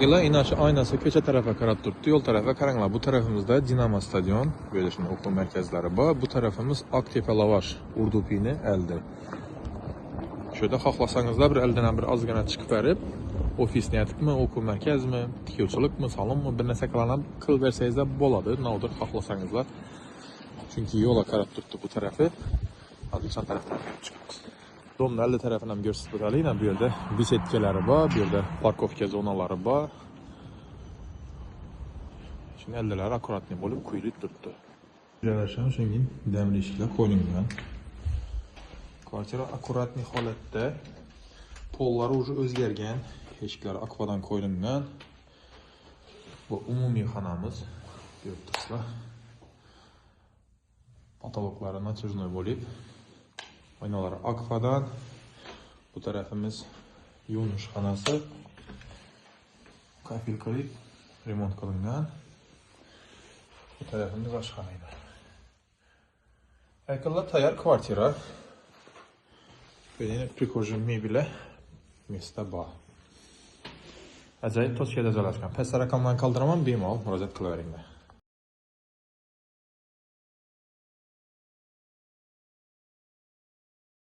Bakıyla inaşı aynası köçe tarafa karab turibdi. Yol tarafa qaranglar. Bu tarafımızda Dinamo stadion, böyle şimdi okul merkezleri var. Bu tarafımız Aktepe Lavaş, Urdupini elde. Şöyle xohlasanızlar bir elden bir azgana çıkıp verip ofis niyetimi, okul merkez mi, tikuvchilik mi, salon mu bir narsa qilib bersangiz de bo'ladi. Navdir xohlasanızlar. Çünkü yola qarab turibdi bu tarafı. Hadi o'sha tarafdan chiqamiz. Domni aldi tarafini ham ko'rsatib o'taylik. Bu yerda besetkalari bor, bu yerda parkovka zonalari bor. Şimdi eldiler akkuratli bo'lib quyilib turibdi. Joylashgan shundan damli eshiklar qo'yilgan. Kvartira akkuratli holatda. Pollari уже o'zgargan, eshiklari akvadan qo'yilgan. Bu umumiy xonamiz. Ko'rib turibsizlar. Потолоклары натяжной bo'lib, oynalari akvadan. Bu tarafimiz yuvinish xonasi. Kafil qilib remont qilingan. Bu tarafimiz oshxona. Ayqillar tayyor kvartira. Böyle prikojin mebeli место bor. Ajoyib toshkada joylashgan. Past raqamdan qoldiraman, bemalol murojaat qilaveringlar.